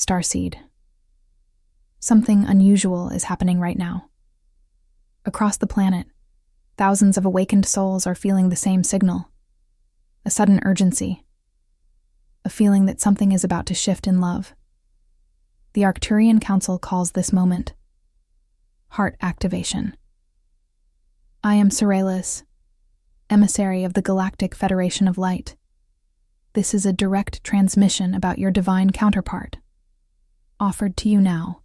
Starseed. Something unusual is happening right now. Across the planet, thousands of awakened souls are feeling the same signal. A sudden urgency. A feeling that something is about to shift in love. The Arcturian Council calls this moment heart activation. I am Sorellis, emissary of the Galactic Federation of Light. This is a direct transmission about your divine counterpart, offered to you now.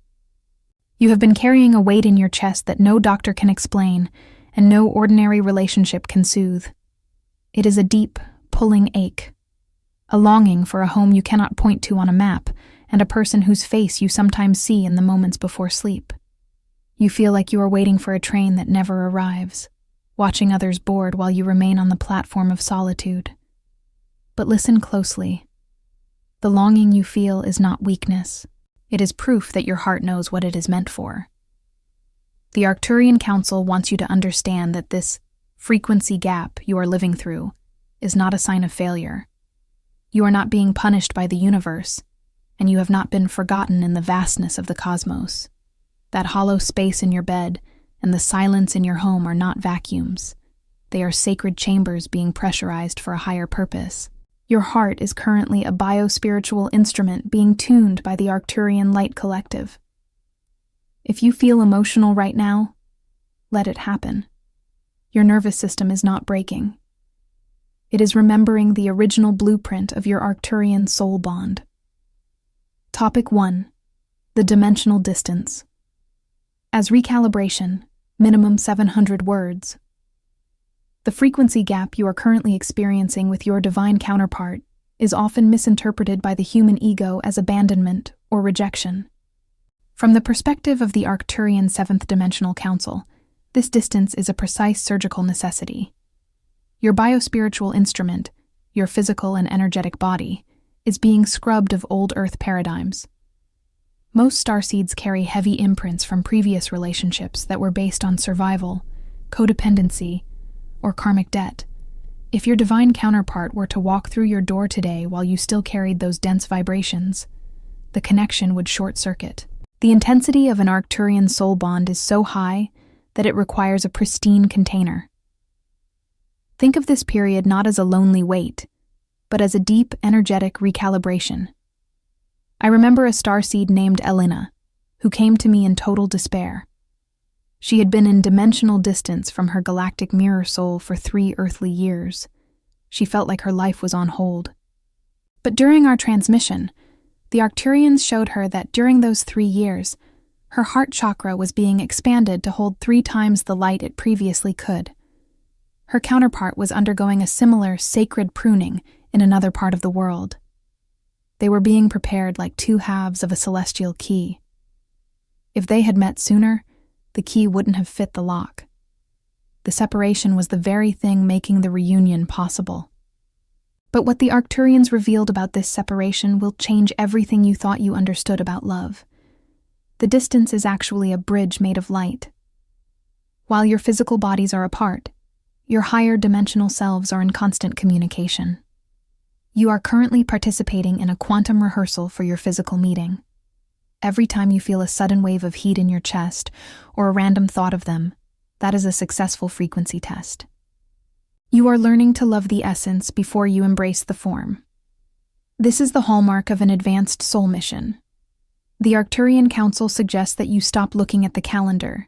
You have been carrying a weight in your chest that no doctor can explain and no ordinary relationship can soothe. It is a deep, pulling ache, a longing for a home you cannot point to on a map and a person whose face you sometimes see in the moments before sleep. You feel like you are waiting for a train that never arrives, watching others board while you remain on the platform of solitude. But listen closely. The longing you feel is not weakness. It is proof that your heart knows what it is meant for. The Arcturian Council wants you to understand that this frequency gap you are living through is not a sign of failure. You are not being punished by the universe, and you have not been forgotten in the vastness of the cosmos. That hollow space in your bed and the silence in your home are not vacuums. They are sacred chambers being pressurized for a higher purpose. Your heart is currently a biospiritual instrument being tuned by the Arcturian Light Collective. If you feel emotional right now, let it happen. Your nervous system is not breaking. It is remembering the original blueprint of your Arcturian soul bond. Topic 1. The dimensional distance. As recalibration, minimum 700 words. The frequency gap you are currently experiencing with your divine counterpart is often misinterpreted by the human ego as abandonment or rejection. From the perspective of the Arcturian 7th Dimensional Council, this distance is a precise surgical necessity. Your biospiritual instrument, your physical and energetic body, is being scrubbed of old Earth paradigms. Most starseeds carry heavy imprints from previous relationships that were based on survival, codependency, or karmic debt. If your divine counterpart were to walk through your door today while you still carried those dense vibrations, the connection would short-circuit. The intensity of an Arcturian soul bond is so high that it requires a pristine container. Think of this period not as a lonely wait, but as a deep, energetic recalibration. I remember a starseed named Elena, who came to me in total despair. She had been in dimensional distance from her galactic mirror soul for 3 earthly years. She felt like her life was on hold. But during our transmission, the Arcturians showed her that during those 3 years, her heart chakra was being expanded to hold 3 times the light it previously could. Her counterpart was undergoing a similar sacred pruning in another part of the world. They were being prepared like 2 halves of a celestial key. If they had met sooner, the key wouldn't have fit the lock. The separation was the very thing making the reunion possible. But what the Arcturians revealed about this separation will change everything you thought you understood about love. The distance is actually a bridge made of light. While your physical bodies are apart, your higher dimensional selves are in constant communication. You are currently participating in a quantum rehearsal for your physical meeting. Every time you feel a sudden wave of heat in your chest or a random thought of them, that is a successful frequency test. You are learning to love the essence before you embrace the form. This is the hallmark of an advanced soul mission. The Arcturian Council suggests that you stop looking at the calendar.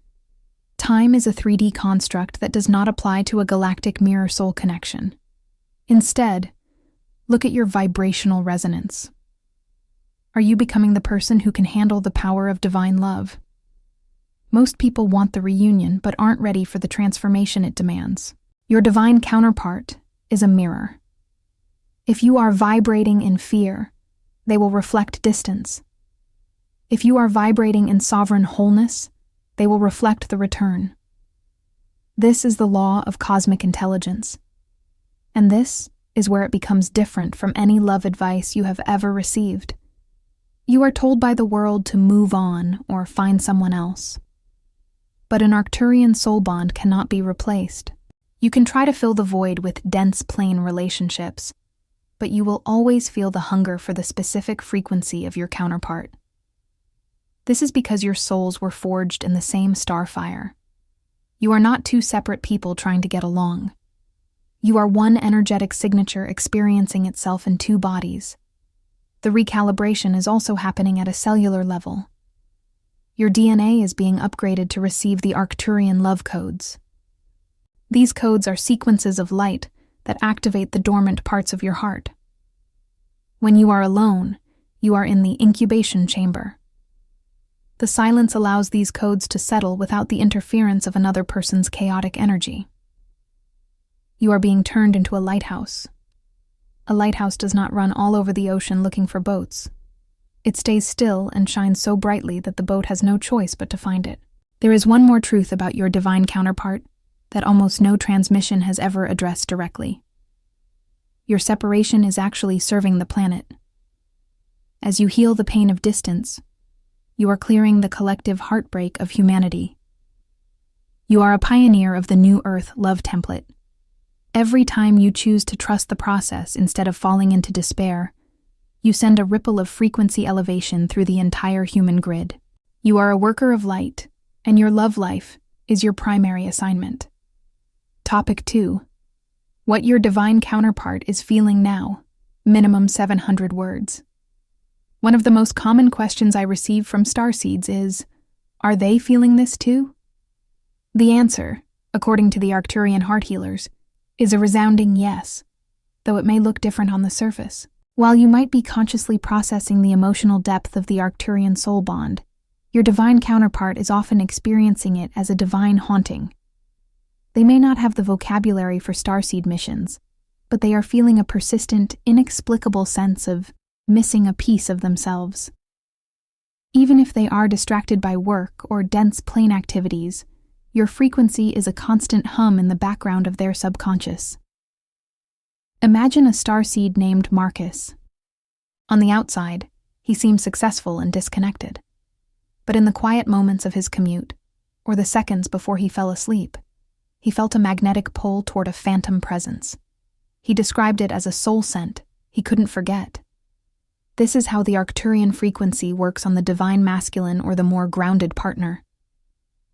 Time is a 3D construct that does not apply to a galactic mirror soul connection. Instead, look at your vibrational resonance. Are you becoming the person who can handle the power of divine love? Most people want the reunion but aren't ready for the transformation it demands. Your divine counterpart is a mirror. If you are vibrating in fear, they will reflect distance. If you are vibrating in sovereign wholeness, they will reflect the return. This is the law of cosmic intelligence. And this is where it becomes different from any love advice you have ever received. You are told by the world to move on or find someone else. But an Arcturian soul bond cannot be replaced. You can try to fill the void with dense plane relationships, but you will always feel the hunger for the specific frequency of your counterpart. This is because your souls were forged in the same starfire. You are not two separate people trying to get along. You are one energetic signature experiencing itself in two bodies. The recalibration is also happening at a cellular level. Your DNA is being upgraded to receive the Arcturian love codes. These codes are sequences of light that activate the dormant parts of your heart. When you are alone, you are in the incubation chamber. The silence allows these codes to settle without the interference of another person's chaotic energy. You are being turned into a lighthouse. A lighthouse does not run all over the ocean looking for boats. It stays still and shines so brightly that the boat has no choice but to find it. There is one more truth about your divine counterpart that almost no transmission has ever addressed directly. Your separation is actually serving the planet. As you heal the pain of distance, you are clearing the collective heartbreak of humanity. You are a pioneer of the New Earth love template. Every time you choose to trust the process instead of falling into despair, you send a ripple of frequency elevation through the entire human grid. You are a worker of light, and your love life is your primary assignment. Topic 2. What your divine counterpart is feeling now. Minimum 700 words. One of the most common questions I receive from Starseeds is, are they feeling this too? The answer, according to the Arcturian heart healers, is a resounding yes, though it may look different on the surface. While you might be consciously processing the emotional depth of the Arcturian soul bond, your divine counterpart is often experiencing it as a divine haunting. They may not have the vocabulary for starseed missions, but they are feeling a persistent, inexplicable sense of missing a piece of themselves. Even if they are distracted by work or dense plane activities, your frequency is a constant hum in the background of their subconscious. Imagine a starseed named Marcus. On the outside, he seems successful and disconnected. But in the quiet moments of his commute, or the seconds before he fell asleep, he felt a magnetic pull toward a phantom presence. He described it as a soul scent he couldn't forget. This is how the Arcturian frequency works on the divine masculine or the more grounded partner.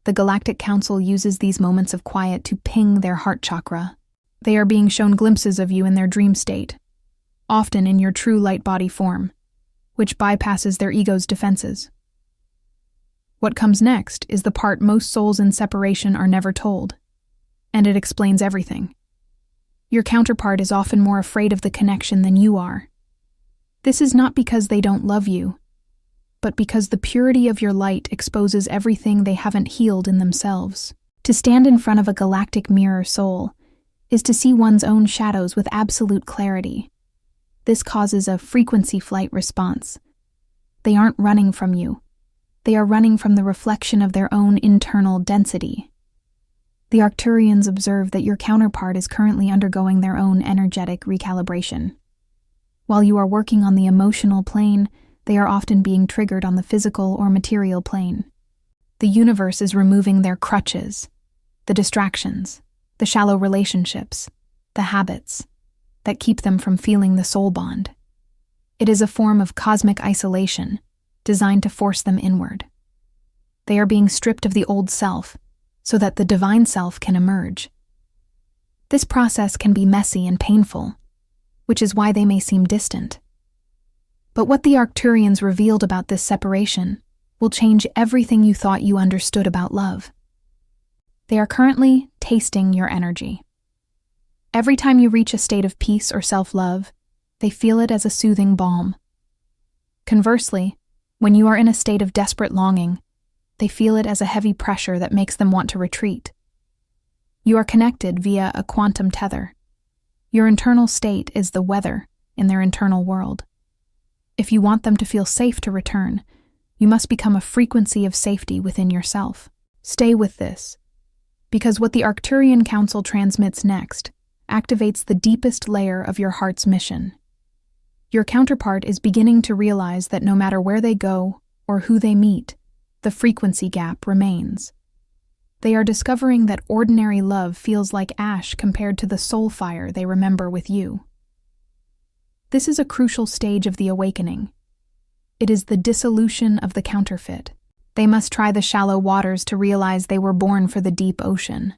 The Galactic Council uses these moments of quiet to ping their heart chakra. They are being shown glimpses of you in their dream state, often in your true light body form, which bypasses their ego's defenses. What comes next is the part most souls in separation are never told, and it explains everything. Your counterpart is often more afraid of the connection than you are. This is not because they don't love you, but because the purity of your light exposes everything they haven't healed in themselves. To stand in front of a galactic mirror soul is to see one's own shadows with absolute clarity. This causes a frequency flight response. They aren't running from you. They are running from the reflection of their own internal density. The Arcturians observe that your counterpart is currently undergoing their own energetic recalibration. While you are working on the emotional plane, they are often being triggered on the physical or material plane. The universe is removing their crutches, the distractions, the shallow relationships, the habits that keep them from feeling the soul bond. It is a form of cosmic isolation designed to force them inward. They are being stripped of the old self so that the divine self can emerge. This process can be messy and painful, which is why they may seem distant. But what the Arcturians revealed about this separation will change everything you thought you understood about love. They are currently tasting your energy. Every time you reach a state of peace or self-love, they feel it as a soothing balm. Conversely, when you are in a state of desperate longing, they feel it as a heavy pressure that makes them want to retreat. You are connected via a quantum tether. Your internal state is the weather in their internal world. If you want them to feel safe to return, you must become a frequency of safety within yourself. Stay with this, because what the Arcturian Council transmits next activates the deepest layer of your heart's mission. Your counterpart is beginning to realize that no matter where they go or who they meet, the frequency gap remains. They are discovering that ordinary love feels like ash compared to the soul fire they remember with you. This is a crucial stage of the awakening. It is the dissolution of the counterfeit. They must try the shallow waters to realize they were born for the deep ocean.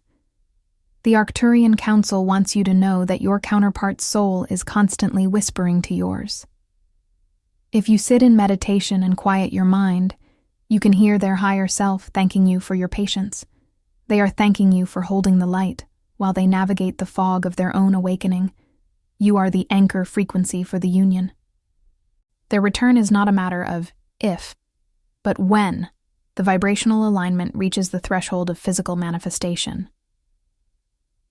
The Arcturian Council wants you to know that your counterpart's soul is constantly whispering to yours. If you sit in meditation and quiet your mind, you can hear their higher self thanking you for your patience. They are thanking you for holding the light while they navigate the fog of their own awakening. You are the anchor frequency for the union. Their return is not a matter of if, but when the vibrational alignment reaches the threshold of physical manifestation.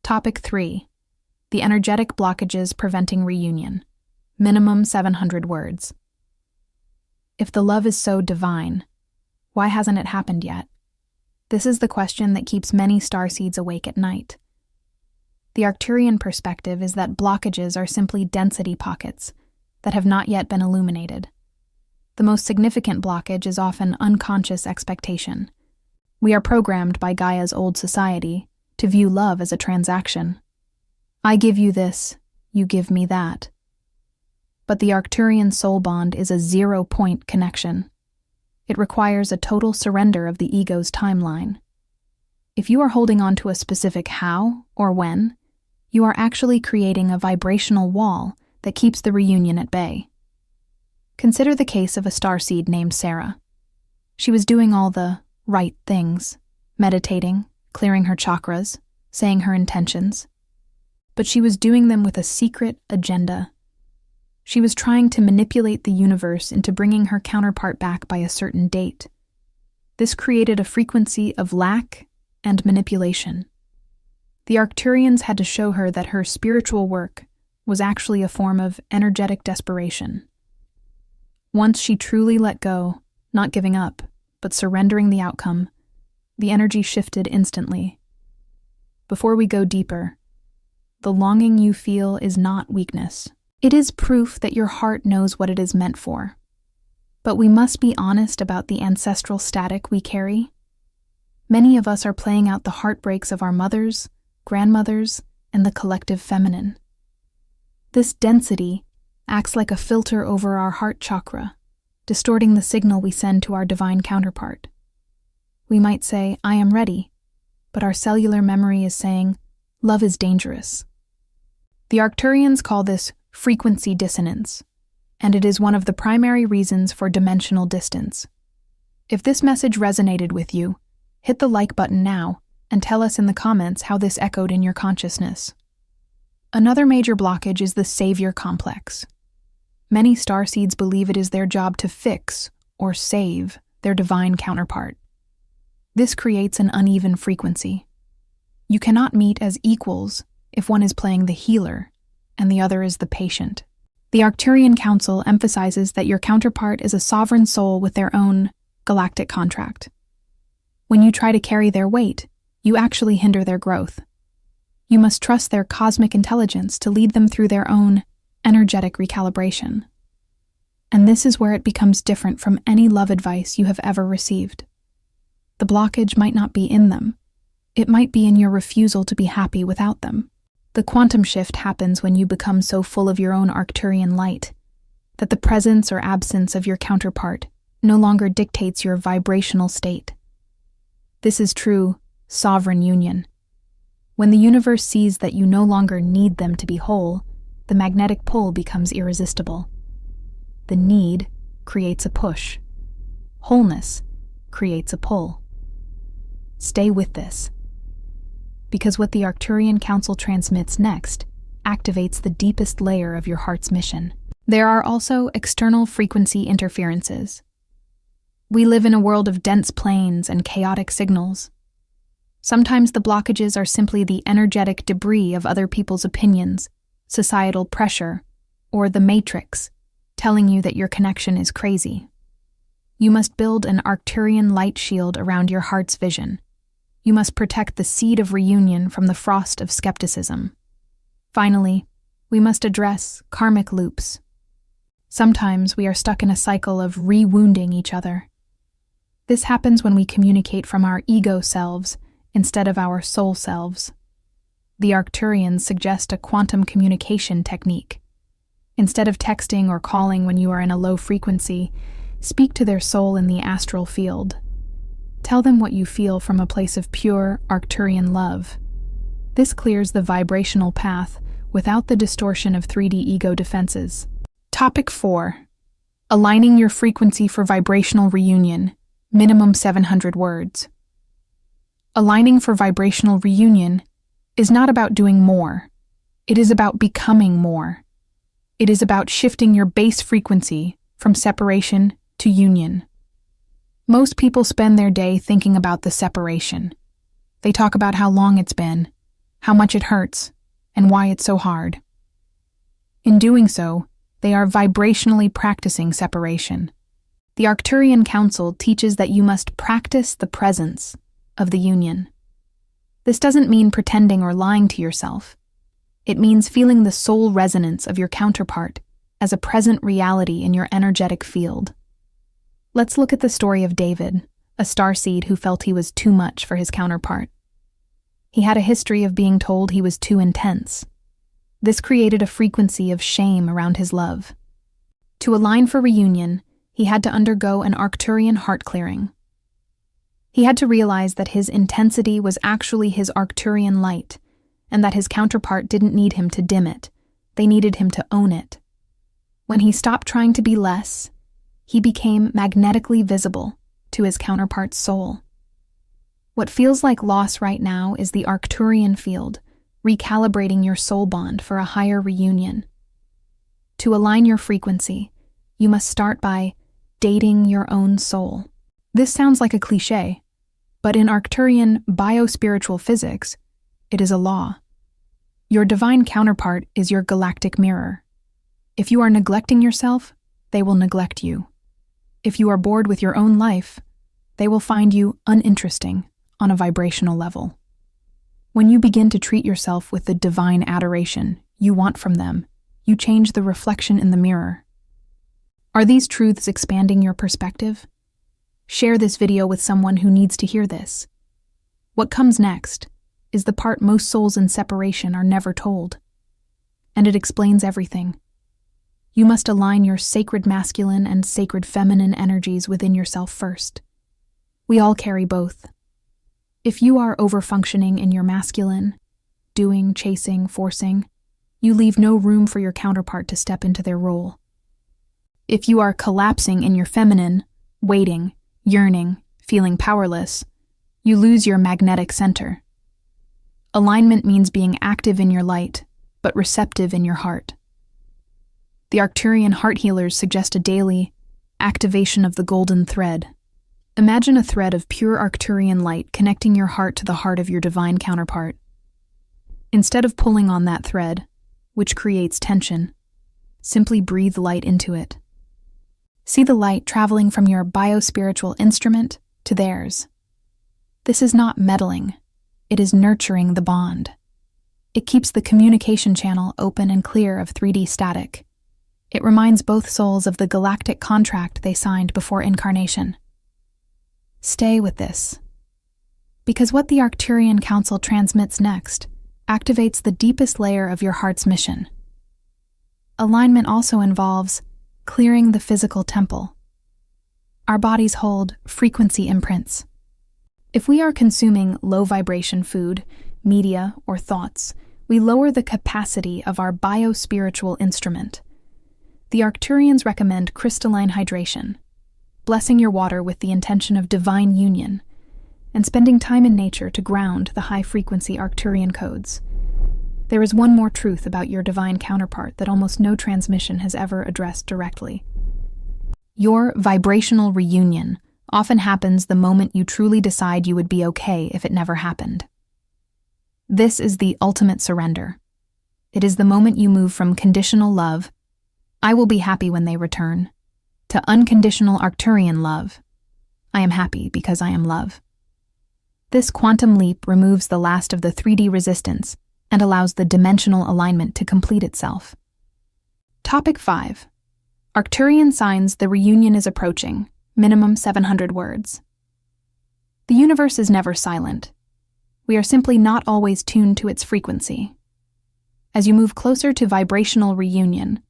Topic 3. The energetic blockages preventing reunion. Minimum 700 words. If the love is so divine, why hasn't it happened yet? This is the question that keeps many starseeds awake at night. The Arcturian perspective is that blockages are simply density pockets that have not yet been illuminated. The most significant blockage is often unconscious expectation. We are programmed by Gaia's old society to view love as a transaction. I give you this, you give me that. But the Arcturian soul bond is a zero-point connection. It requires a total surrender of the ego's timeline. If you are holding on to a specific how or when, you are actually creating a vibrational wall that keeps the reunion at bay. Consider the case of a starseed named Sarah. She was doing all the right things, meditating, clearing her chakras, saying her intentions. But she was doing them with a secret agenda. She was trying to manipulate the universe into bringing her counterpart back by a certain date. This created a frequency of lack and manipulation. The Arcturians had to show her that her spiritual work was actually a form of energetic desperation. Once she truly let go, not giving up, but surrendering the outcome, the energy shifted instantly. Before we go deeper, the longing you feel is not weakness. It is proof that your heart knows what it is meant for. But we must be honest about the ancestral static we carry. Many of us are playing out the heartbreaks of our mothers, grandmothers, and the collective feminine. This density acts like a filter over our heart chakra, distorting the signal we send to our divine counterpart. We might say, I am ready, but our cellular memory is saying, love is dangerous. The Arcturians call this frequency dissonance, and it is one of the primary reasons for dimensional distance. If this message resonated with you, hit the like button now and tell us in the comments how this echoed in your consciousness. Another major blockage is the savior complex. Many starseeds believe it is their job to fix or save their divine counterpart. This creates an uneven frequency. You cannot meet as equals if one is playing the healer and the other is the patient. The Arcturian Council emphasizes that your counterpart is a sovereign soul with their own galactic contract. When you try to carry their weight, you actually hinder their growth. You must trust their cosmic intelligence to lead them through their own energetic recalibration. And this is where it becomes different from any love advice you have ever received. The blockage might not be in them. It might be in your refusal to be happy without them. The quantum shift happens when you become so full of your own Arcturian light that the presence or absence of your counterpart no longer dictates your vibrational state. This is true sovereign union. When the universe sees that you no longer need them to be whole, the magnetic pull becomes irresistible. The need creates a push. Wholeness creates a pull. Stay with this, because what the Arcturian Council transmits next activates the deepest layer of your heart's mission. There are also external frequency interferences. We live in a world of dense planes and chaotic signals. Sometimes the blockages are simply the energetic debris of other people's opinions, societal pressure, or the matrix, telling you that your connection is crazy. You must build an Arcturian light shield around your heart's vision. You must protect the seed of reunion from the frost of skepticism. Finally, we must address karmic loops. Sometimes we are stuck in a cycle of re-wounding each other. This happens when we communicate from our ego selves instead of our soul selves. The Arcturians suggest a quantum communication technique. Instead of texting or calling when you are in a low frequency, speak to their soul in the astral field. Tell them what you feel from a place of pure Arcturian love. This clears the vibrational path without the distortion of 3D ego defenses. Topic 4. Aligning your frequency for vibrational reunion, minimum 700 words. Aligning for vibrational reunion is not about doing more. It is about becoming more. It is about shifting your base frequency from separation to union. Most people spend their day thinking about the separation. They talk about how long it's been, how much it hurts, and why it's so hard. In doing so, they are vibrationally practicing separation. The Arcturian Council teaches that you must practice the presence of the union. This doesn't mean pretending or lying to yourself. It means feeling the soul resonance of your counterpart as a present reality in your energetic field. Let's look at the story of David, a starseed who felt he was too much for his counterpart. He had a history of being told he was too intense. This created a frequency of shame around his love. To align for reunion, he had to undergo an Arcturian heart clearing. He had to realize that his intensity was actually his Arcturian light, and that his counterpart didn't need him to dim it. They needed him to own it. When he stopped trying to be less, he became magnetically visible to his counterpart's soul. What feels like loss right now is the Arcturian field, recalibrating your soul bond for a higher reunion. To align your frequency, you must start by dating your own soul. This sounds like a cliché, but in Arcturian biospiritual physics, it is a law. Your divine counterpart is your galactic mirror. If you are neglecting yourself, they will neglect you. If you are bored with your own life, they will find you uninteresting on a vibrational level. When you begin to treat yourself with the divine adoration you want from them, you change the reflection in the mirror. Are these truths expanding your perspective? Share this video with someone who needs to hear this. What comes next is the part most souls in separation are never told, and it explains everything. You must align your sacred masculine and sacred feminine energies within yourself first. We all carry both. If you are overfunctioning in your masculine, doing, chasing, forcing, you leave no room for your counterpart to step into their role. If you are collapsing in your feminine, waiting, yearning, feeling powerless, you lose your magnetic center. Alignment means being active in your light, but receptive in your heart. The Arcturian heart healers suggest a daily activation of the golden thread. Imagine a thread of pure Arcturian light connecting your heart to the heart of your divine counterpart. Instead of pulling on that thread, which creates tension, simply breathe light into it. See the light traveling from your biospiritual instrument to theirs. This is not meddling. It is nurturing the bond. It keeps the communication channel open and clear of 3D static. It reminds both souls of the galactic contract they signed before incarnation. Stay with this, because what the Arcturian Council transmits next activates the deepest layer of your heart's mission. Alignment also involves clearing the physical temple. Our bodies hold frequency imprints. If we are consuming low-vibration food, media, or thoughts, we lower the capacity of our biospiritual instrument. The Arcturians recommend crystalline hydration, blessing your water with the intention of divine union, and spending time in nature to ground the high-frequency Arcturian codes. There is one more truth about your divine counterpart that almost no transmission has ever addressed directly. Your vibrational reunion often happens the moment you truly decide you would be okay if it never happened. This is the ultimate surrender. It is the moment you move from conditional love, I will be happy when they return, to unconditional Arcturian love, I am happy because I am love. This quantum leap removes the last of the 3D resistance and allows the dimensional alignment to complete itself. Topic 5. Arcturian signs the reunion is approaching, minimum 700 words. The universe is never silent. We are simply not always tuned to its frequency. As you move closer to vibrational reunion,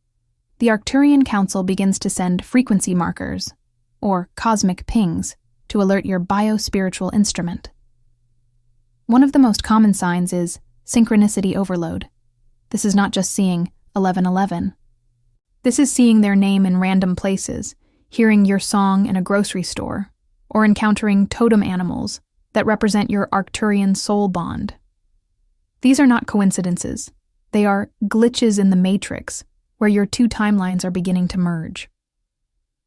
the Arcturian Council begins to send frequency markers, or cosmic pings, to alert your biospiritual instrument. One of the most common signs is synchronicity overload. This is not just seeing 1111. This is seeing their name in random places, hearing your song in a grocery store, or encountering totem animals that represent your Arcturian soul bond. These are not coincidences. They are glitches in the matrix, where your two timelines are beginning to merge.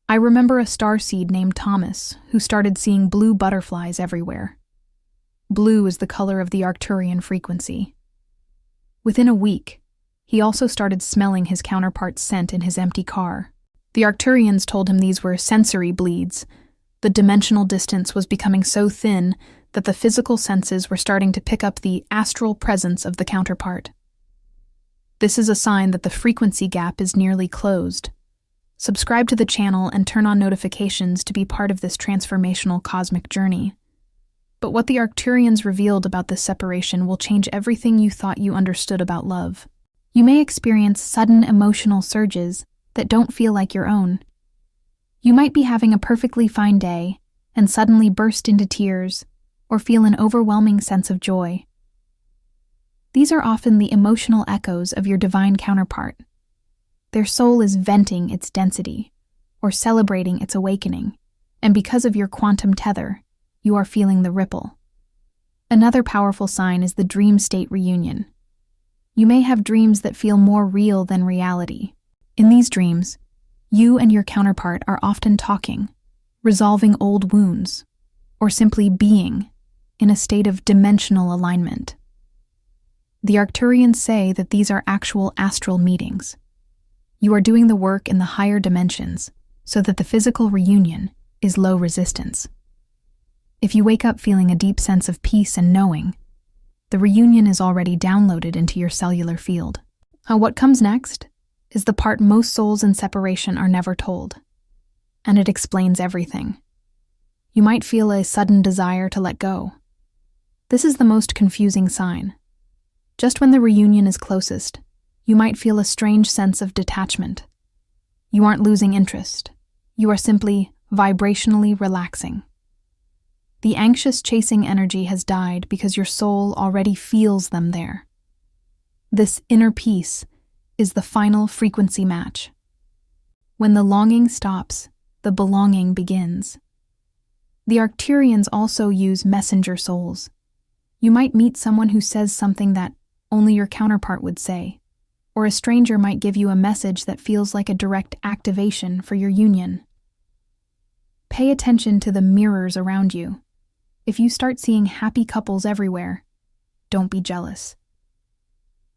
I remember a starseed named Thomas who started seeing blue butterflies everywhere. Blue is the color of the Arcturian frequency. Within a week, he also started smelling his counterpart's scent in his empty car. The Arcturians told him these were sensory bleeds. The dimensional distance was becoming so thin that the physical senses were starting to pick up the astral presence of the counterpart. This is a sign that the frequency gap is nearly closed. Subscribe to the channel and turn on notifications to be part of this transformational cosmic journey. But what the Arcturians revealed about this separation will change everything you thought you understood about love. You may experience sudden emotional surges that don't feel like your own. You might be having a perfectly fine day and suddenly burst into tears or feel an overwhelming sense of joy. These are often the emotional echoes of your divine counterpart. Their soul is venting its density or celebrating its awakening, and because of your quantum tether, you are feeling the ripple. Another powerful sign is the dream state reunion. You may have dreams that feel more real than reality. In these dreams, you and your counterpart are often talking, resolving old wounds, or simply being in a state of dimensional alignment. The Arcturians say that these are actual astral meetings. You are doing the work in the higher dimensions so that the physical reunion is low resistance. If you wake up feeling a deep sense of peace and knowing, the reunion is already downloaded into your cellular field. What comes next is the part most souls in separation are never told, and it explains everything. You might feel a sudden desire to let go. This is the most confusing sign. Just when the reunion is closest, you might feel a strange sense of detachment. You aren't losing interest. You are simply vibrationally relaxing. The anxious chasing energy has died because your soul already feels them there. This inner peace is the final frequency match. When the longing stops, the belonging begins. The Arcturians also use messenger souls. You might meet someone who says something that only your counterpart would say, or a stranger might give you a message that feels like a direct activation for your union. Pay attention to the mirrors around you. If you start seeing happy couples everywhere, don't be jealous.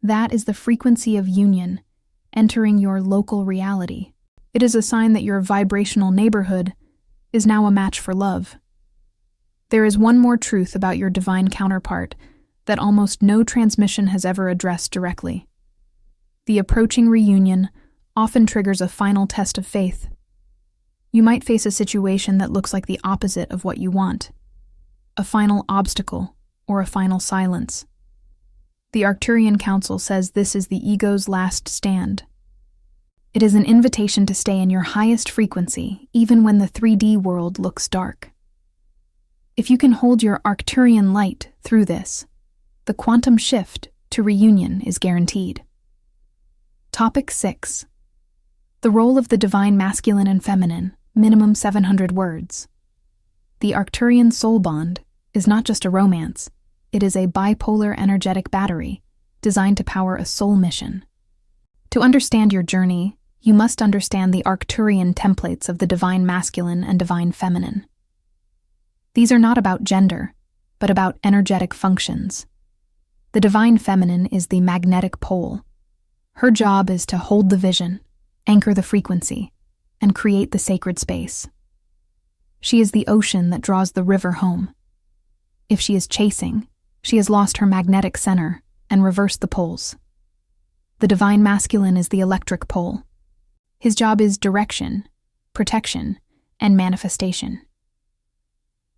That is the frequency of union entering your local reality. It is a sign that your vibrational neighborhood is now a match for love. There is one more truth about your divine counterpart that almost no transmission has ever addressed directly. The approaching reunion often triggers a final test of faith. You might face a situation that looks like the opposite of what you want, a final obstacle or a final silence. The Arcturian Council says this is the ego's last stand. It is an invitation to stay in your highest frequency, even when the 3D world looks dark. If you can hold your Arcturian light through this, the quantum shift to reunion is guaranteed. Topic 6. The role of the divine masculine and feminine, minimum 700 words. The Arcturian soul bond is not just a romance, it is a bipolar energetic battery designed to power a soul mission. To understand your journey, you must understand the Arcturian templates of the divine masculine and divine feminine. These are not about gender, but about energetic functions. The divine feminine is the magnetic pole. Her job is to hold the vision, anchor the frequency, and create the sacred space. She is the ocean that draws the river home. If she is chasing, she has lost her magnetic center and reversed the poles. The divine masculine is the electric pole. His job is direction, protection, and manifestation.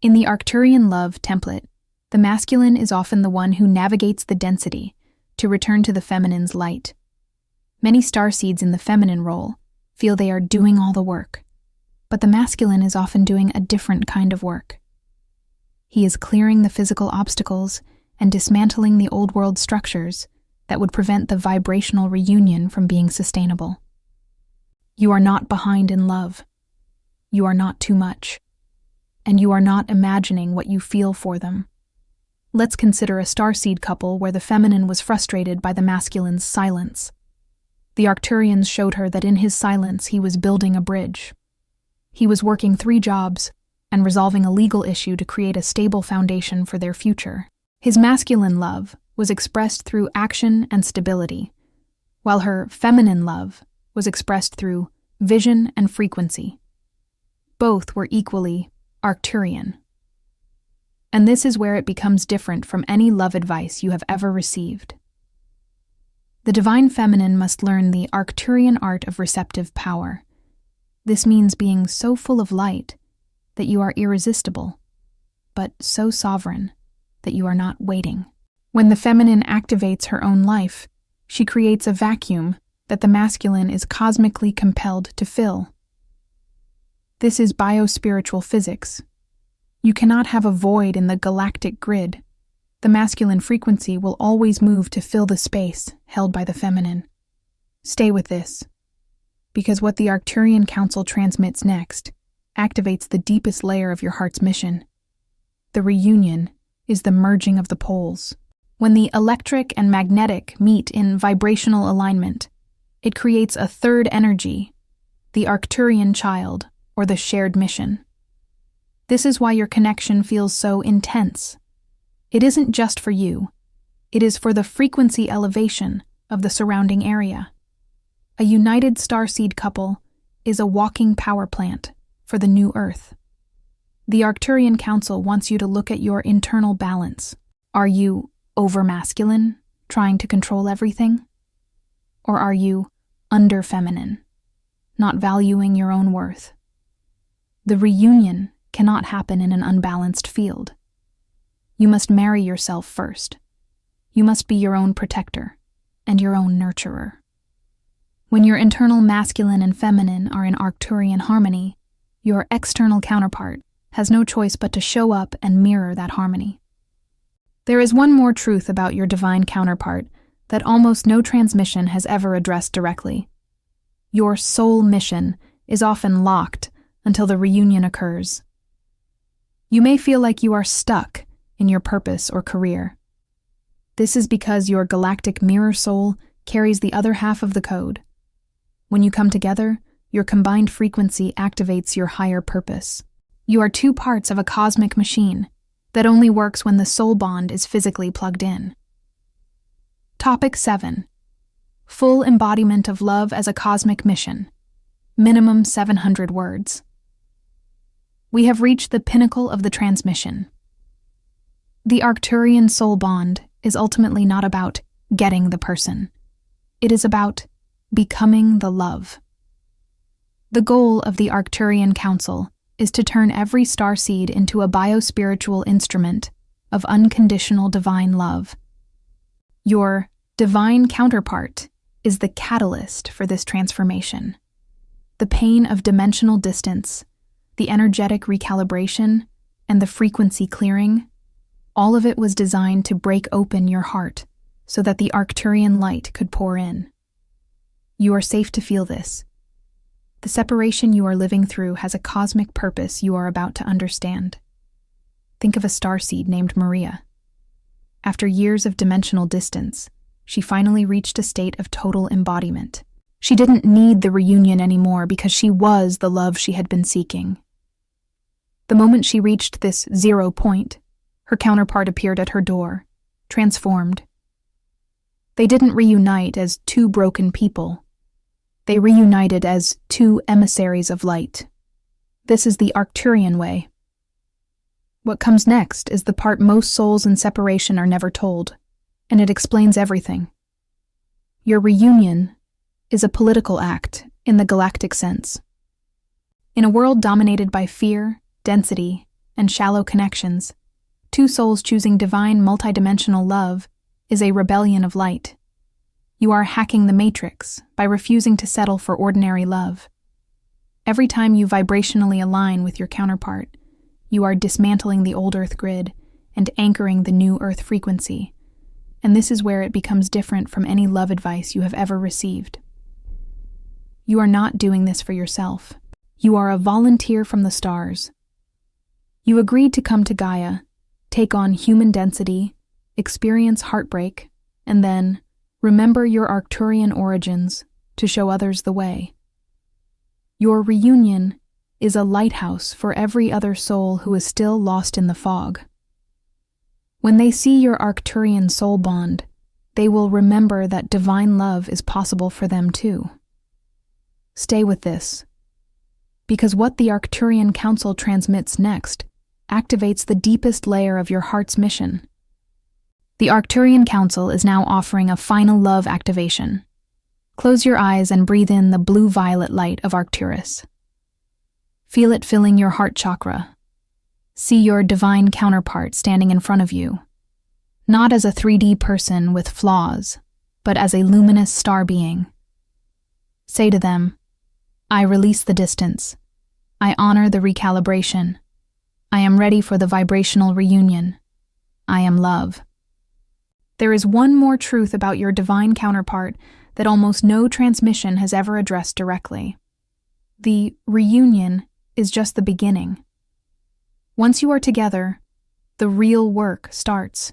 In the Arcturian love template, the masculine is often the one who navigates the density to return to the feminine's light. Many starseeds in the feminine role feel they are doing all the work, but the masculine is often doing a different kind of work. He is clearing the physical obstacles and dismantling the old world structures that would prevent the vibrational reunion from being sustainable. You are not behind in love. You are not too much. And you are not imagining what you feel for them. Let's consider a starseed couple where the feminine was frustrated by the masculine's silence. The Arcturians showed her that in his silence he was building a bridge. He was working 3 jobs and resolving a legal issue to create a stable foundation for their future. His masculine love was expressed through action and stability, while her feminine love was expressed through vision and frequency. Both were equally Arcturian. And this is where it becomes different from any love advice you have ever received. The divine feminine must learn the Arcturian art of receptive power. This means being so full of light that you are irresistible, but so sovereign that you are not waiting. When the feminine activates her own life, she creates a vacuum that the masculine is cosmically compelled to fill. This is biospiritual physics. You cannot have a void in the galactic grid. The masculine frequency will always move to fill the space held by the feminine. Stay with this, because what the Arcturian Council transmits next activates the deepest layer of your heart's mission. The reunion is the merging of the poles. When the electric and magnetic meet in vibrational alignment, it creates a third energy, the Arcturian child, or the shared mission. This is why your connection feels so intense. It isn't just for you. It is for the frequency elevation of the surrounding area. A united starseed couple is a walking power plant for the new Earth. The Arcturian Council wants you to look at your internal balance. Are you over-masculine, trying to control everything? Or are you under-feminine, not valuing your own worth? The reunion cannot happen in an unbalanced field. You must marry yourself first. You must be your own protector and your own nurturer. When your internal masculine and feminine are in Arcturian harmony, your external counterpart has no choice but to show up and mirror that harmony. There is one more truth about your divine counterpart that almost no transmission has ever addressed directly. Your soul mission is often locked until the reunion occurs. You may feel like you are stuck in your purpose or career. This is because your galactic mirror soul carries the other half of the code. When you come together, your combined frequency activates your higher purpose. You are 2 parts of a cosmic machine that only works when the soul bond is physically plugged in. Topic 7. Full embodiment of love as a cosmic mission. Minimum 700 words. We have reached the pinnacle of the transmission. The Arcturian soul bond is ultimately not about getting the person. It is about becoming the love. The goal of the Arcturian Council is to turn every starseed into a biospiritual instrument of unconditional divine love. Your divine counterpart is the catalyst for this transformation. The pain of dimensional distance, the energetic recalibration, and the frequency clearing, all of it was designed to break open your heart so that the Arcturian light could pour in. You are safe to feel this. The separation you are living through has a cosmic purpose you are about to understand. Think of a starseed named Maria. After years of dimensional distance, she finally reached a state of total embodiment. She didn't need the reunion anymore because she was the love she had been seeking. The moment she reached this 0 point, her counterpart appeared at her door, transformed. They didn't reunite as 2 broken people. They reunited as 2 emissaries of light. This is the Arcturian way. What comes next is the part most souls in separation are never told, and it explains everything. Your reunion is a political act in the galactic sense. In a world dominated by fear, density, and shallow connections, 2 souls choosing divine multidimensional love is a rebellion of light. You are hacking the matrix by refusing to settle for ordinary love. Every time you vibrationally align with your counterpart, you are dismantling the old Earth grid and anchoring the new Earth frequency, and this is where it becomes different from any love advice you have ever received. You are not doing this for yourself. You are a volunteer from the stars. You agreed to come to Gaia, take on human density, experience heartbreak, and then remember your Arcturian origins to show others the way. Your reunion is a lighthouse for every other soul who is still lost in the fog. When they see your Arcturian soul bond, they will remember that divine love is possible for them too. Stay with this, because what the Arcturian Council transmits next activates the deepest layer of your heart's mission. The Arcturian Council is now offering a final love activation. Close your eyes and breathe in the blue-violet light of Arcturus. Feel it filling your heart chakra. See your divine counterpart standing in front of you, not as a 3D person with flaws, but as a luminous star being. Say to them, I release the distance. I honor the recalibration. I am ready for the vibrational reunion. I am love. There is one more truth about your divine counterpart that almost no transmission has ever addressed directly. The reunion is just the beginning. Once you are together, the real work starts.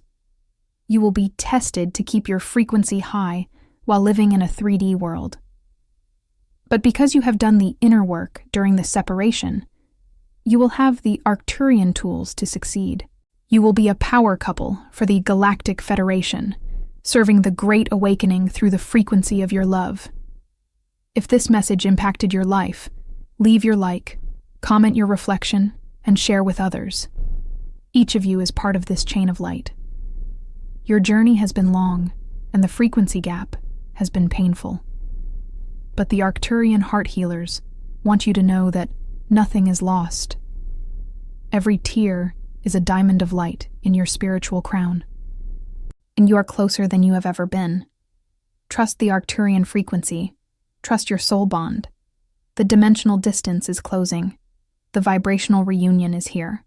You will be tested to keep your frequency high while living in a 3D world. But because you have done the inner work during the separation, you will have the Arcturian tools to succeed. You will be a power couple for the Galactic Federation, serving the Great Awakening through the frequency of your love. If this message impacted your life, leave your like, comment your reflection, and share with others. Each of you is part of this chain of light. Your journey has been long, and the frequency gap has been painful. But the Arcturian heart healers want you to know that nothing is lost. Every tear is a diamond of light in your spiritual crown, and you are closer than you have ever been. Trust the Arcturian frequency. Trust your soul bond. The dimensional distance is closing. The vibrational reunion is here.